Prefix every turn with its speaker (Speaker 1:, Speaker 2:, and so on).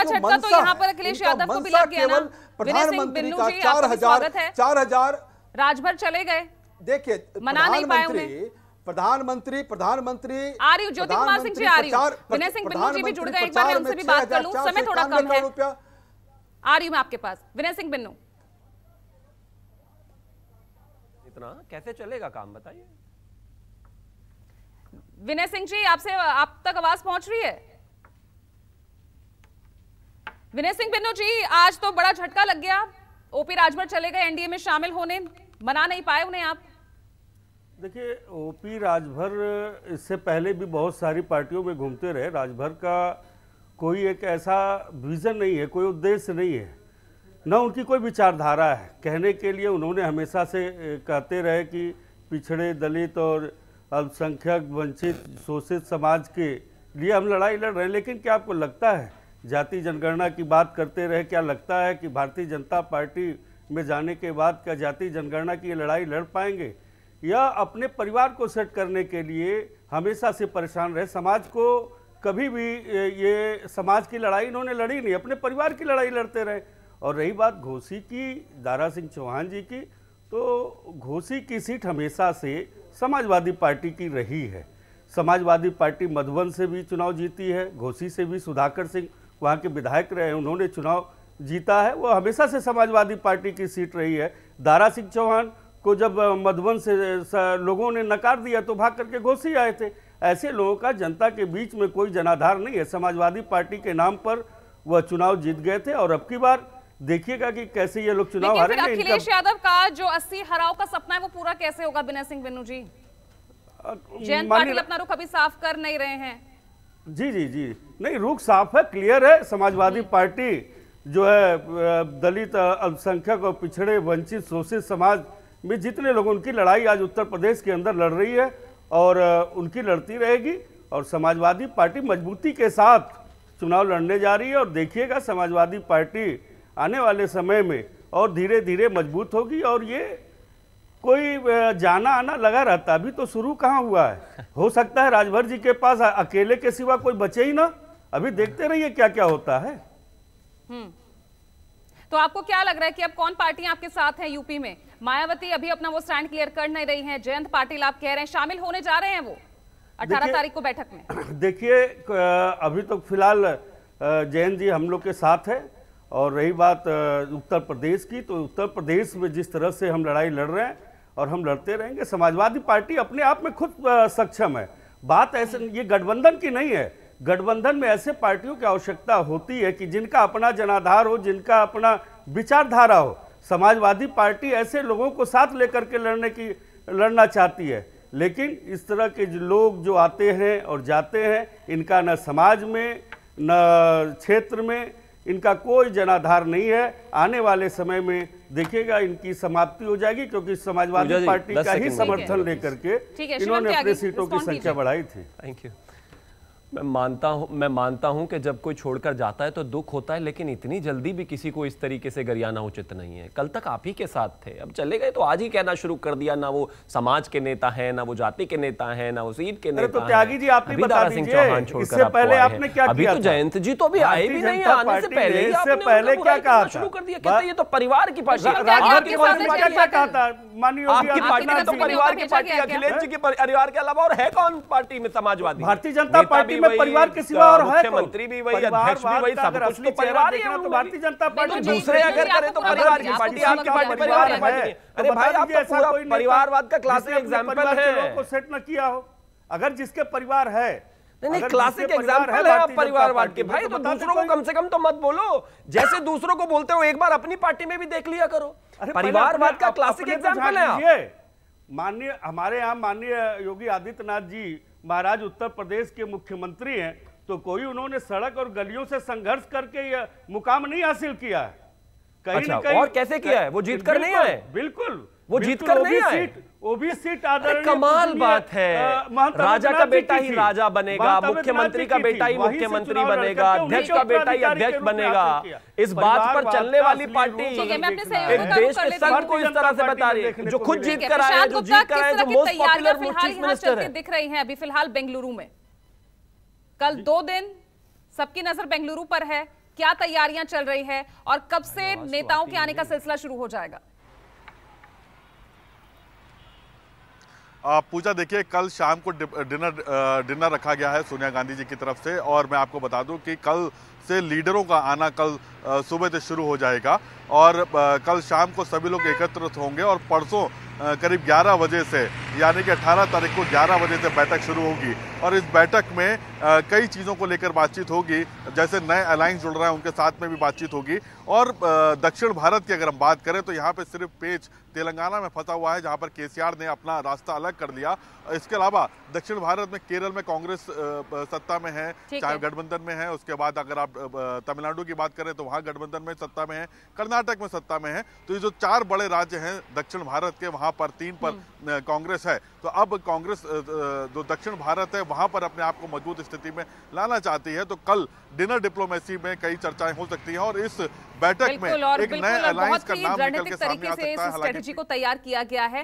Speaker 1: झटका तो यहाँ पर अखिलेश यादव को भी लग गया ना।
Speaker 2: प्रधानमंत्री का 4,000
Speaker 1: राजभर चले गए,
Speaker 2: देखिए
Speaker 1: मना नहीं पाए उन्हें।
Speaker 2: प्रधानमंत्री
Speaker 1: आ रही हूँ, ज्योति कुमार सिंह जी आ रही हूँ, विनय सिंह बिन्नू जी भी जुड़ गए, एक बार मैं उनसे भी बात कर लूं, समय थोड़ा कम है। आ रही हूँ मैं आपके पास, विनय सिंह बिन्नू।
Speaker 3: इतना कैसे चलेगा काम, बताइए।
Speaker 1: विनय सिंह जी, आपसे आप तक आवाज पहुंच रही है? विनय सिंह बिन्नू जी, आज तो बड़ा झटका लग गया, ओपी राजभर चले गए एनडीए में शामिल होने, मना नहीं पाए उन्हें आप।
Speaker 4: देखिए, ओपी राजभर इससे पहले भी बहुत सारी पार्टियों में घूमते रहे। राजभर का कोई एक ऐसा विजन नहीं है, कोई उद्देश्य नहीं है, न उनकी कोई विचारधारा है। कहने के लिए उन्होंने हमेशा से कहते रहे कि पिछड़े, दलित और अल्पसंख्यक, वंचित, शोषित समाज के लिए हम लड़ाई लड़ रहे हैं। लेकिन क्या आपको लगता है, जाति जनगणना की बात करते रहे, क्या लगता है कि भारतीय जनता पार्टी में जाने के बाद क्या जाति जनगणना की लड़ाई लड़ पाएंगे? या अपने परिवार को सेट करने के लिए हमेशा से परेशान रहे। समाज को कभी भी ये समाज की लड़ाई इन्होंने लड़ी नहीं, अपने परिवार की लड़ाई लड़ते रहे। और रही बात घोसी की, दारा सिंह चौहान जी की, तो घोसी की सीट हमेशा से समाजवादी पार्टी की रही है। समाजवादी पार्टी मधुबन से भी चुनाव जीती है, घोसी से भी सुधाकर सिंह वहाँ के विधायक रहे, उन्होंने चुनाव जीता है, वो हमेशा से समाजवादी पार्टी की सीट रही है। दारा सिंह चौहान को जब मधुबन से लोगों ने नकार दिया तो भाग करके घोसी आए थे। ऐसे लोगों का जनता के बीच में कोई जनाधार नहीं है। समाजवादी पार्टी के नाम पर वह चुनाव जीत गए थे और अब की बार देखिएगा कि कैसे ये लोग चुनाव हारेंगे।
Speaker 1: अखिलेश यादव का जो 80 हराव का सपना है वो पूरा कैसे होगा विनय सिंह बिन्नू जी? जयंत पाटिल अपना रुख अभी साफ कर नहीं रहे हैं।
Speaker 4: जी जी जी, नहीं, रुख साफ है, क्लियर है। समाजवादी पार्टी जो है दलित, अल्पसंख्यक और पिछड़े, वंचित, शोषित समाज में जितने लोग, उनकी लड़ाई आज उत्तर प्रदेश के अंदर लड़ रही है और उनकी लड़ती रहेगी। और समाजवादी पार्टी मजबूती के साथ चुनाव लड़ने जा रही है और देखिएगा समाजवादी पार्टी आने वाले समय में और धीरे धीरे मजबूत होगी। और ये कोई जाना आना लगा रहता, अभी तो शुरू कहाँ हुआ है। हो सकता है राजभर जी के पास अकेले के सिवा कोई बचे ही ना। अभी देखते रहिए क्या क्या होता है।
Speaker 1: तो आपको क्या लग रहा है कि अब कौन पार्टियां आपके साथ हैं यूपी में? मायावती अभी अपना वो स्टैंड क्लियर कर नहीं रही हैं, जयंत पाटिल आप कह रहे हैं शामिल होने जा रहे हैं वो 18 तारीख को बैठक में।
Speaker 4: देखिए, अभी तो फिलहाल जयंत जी हम लोग के साथ है। और रही बात उत्तर प्रदेश की, तो उत्तर प्रदेश में जिस तरह से हम लड़ाई लड़ रहे हैं और हम लड़ते रहेंगे, समाजवादी पार्टी अपने आप में खुद सक्षम है। बात ऐसे, ये गठबंधन की नहीं है। गठबंधन में ऐसे पार्टियों की आवश्यकता होती है कि जिनका अपना जनाधार हो, जिनका अपना विचारधारा हो। समाजवादी पार्टी ऐसे लोगों को साथ लेकर के लड़ना चाहती है। लेकिन इस तरह के लोग जो आते हैं और जाते हैं, इनका न समाज में न क्षेत्र में इनका कोई जनाधार नहीं है। आने वाले समय में देखिएगा इनकी समाप्ति हो जाएगी, क्योंकि समाजवादी पार्टी का ही समर्थन लेकर के इन्होंने अपनी सीटों की संख्या बढ़ाई थी।
Speaker 3: Thank you. मैं मानता हूं कि जब कोई छोड़कर जाता है तो दुख होता है, लेकिन इतनी जल्दी भी किसी को इस तरीके से गरियाना उचित नहीं है। कल तक आप ही के साथ थे, अब चले गए तो आज ही कहना शुरू कर दिया ना वो समाज के नेता हैं, ना वो जाति के नेता हैं, ना वो सीट के नेता
Speaker 4: तो त्यागी जी आप
Speaker 3: दारा सिंह चौहान छोड़कर
Speaker 4: पहले आपने क्या
Speaker 3: अभी तो जयंत जी तो अभी आए भी नहीं, आने से पहले ही आपने
Speaker 4: क्या कहा
Speaker 3: शुरू कर दिया, कहते ये तो परिवार की पार्टी,
Speaker 4: क्या कहा था माननीय
Speaker 3: आपकी पार्टी तो परिवार की पार्टी, अखिलेश जी के परिवार के अलावा और है कौन पार्टी में समाजवादी?
Speaker 4: भारतीय जनता पार्टी में परिवार के सिवा और है
Speaker 3: मुख्यमंत्री भी वही, अध्यक्ष भी वही, सब कुछ तो परिवार ही है।
Speaker 4: तो भारतीय जनता पार्टी
Speaker 3: दूसरे अगर करे तो परिवार की पार्टी, आपकी पार्टी परिवार की पार्टी। अरे भाई, आप तो पूरा परिवारवाद का क्लासिक एग्जांपल है।
Speaker 4: को सेट न किया हो, अगर जिसके परिवार है,
Speaker 3: नहीं क्लासिक एग्जांपल है आप परिवारवाद के। भाई तो दूसरों को कम से कम तो मत बोलो, जैसे दूसरों को बोलते हो एक बार अपनी पार्टी में भी देख लिया करो। परिवारवाद का क्लासिक एग्जांपल है।
Speaker 4: माननीय हमारे यहाँ माननीय योगी आदित्यनाथ जी महाराज उत्तर प्रदेश के मुख्यमंत्री हैं, तो कोई उन्होंने सड़क और गलियों से संघर्ष करके यह मुकाम नहीं हासिल किया है। कहीं न कहीं
Speaker 3: और कैसे किया है? वो जीत कर नहीं आए।
Speaker 4: बिल्कुल,
Speaker 3: वो जीत कर नहीं आए।
Speaker 4: ओबी सीट आदरणीय
Speaker 3: कमाल बात है। राजा का बेटा ही राजा बनेगा, मुख्यमंत्री का बेटा ही मुख्यमंत्री बनेगा, अध्यक्ष का बेटा ही अध्यक्ष बनेगा। इस बात पर चलने वाली पार्टी एक देश के संघ को इस तरह से बता रही है, जो खुद जीत कर आए, जो जीत कर आए, जो मोस्ट पॉपुलर चीफ मिनिस्टर है।
Speaker 1: दिख रही है अभी फिलहाल बेंगलुरु में। कल 2 दिन सबकी नजर बेंगलुरु पर है। क्या तैयारियां चल रही है और कब से नेताओं के आने का सिलसिला शुरू हो जाएगा?
Speaker 5: पूजा, देखिए कल शाम को डिनर रखा गया है सोनिया गांधी जी की तरफ से, और मैं आपको बता दूं कि कल से लीडरों का आना कल सुबह से शुरू हो जाएगा और कल शाम को सभी लोग एकत्रित होंगे और परसों करीब 11 बजे से, यानी कि 18 तारीख को 11 बजे से बैठक शुरू होगी और इस बैठक में कई चीज़ों को लेकर बातचीत होगी। जैसे नए अलायंस जुड़ रहे हैं उनके साथ में भी बातचीत होगी और दक्षिण भारत की अगर हम बात करें तो यहाँ पे सिर्फ पेच तेलंगाना में फंसा हुआ है, जहाँ पर केसीआर ने अपना रास्ता अलग कर लिया। इसके अलावा दक्षिण भारत में केरल में कांग्रेस सत्ता में है, चाहे गठबंधन में है। उसके बाद अगर आप तमिलनाडु की बात करें तो वहाँ गठबंधन में सत्ता में है, कर्नाटक में सत्ता में है। तो ये जो 4 बड़े राज्य हैं दक्षिण भारत के, वहाँ पर 3 पर कांग्रेस है। तो अब कांग्रेस जो दक्षिण भारत है वहाँ पर अपने आप को मजबूत स्थिति में लाना चाहती है। तो कल डिनर डिप्लोमेसी में कई चर्चाएं हो सकती हैं और इस बैठक में एक नए अलायंस का नाम निकल के सामने आ सकता है।
Speaker 1: स्ट्रेटेजी को तैयार किया गया है।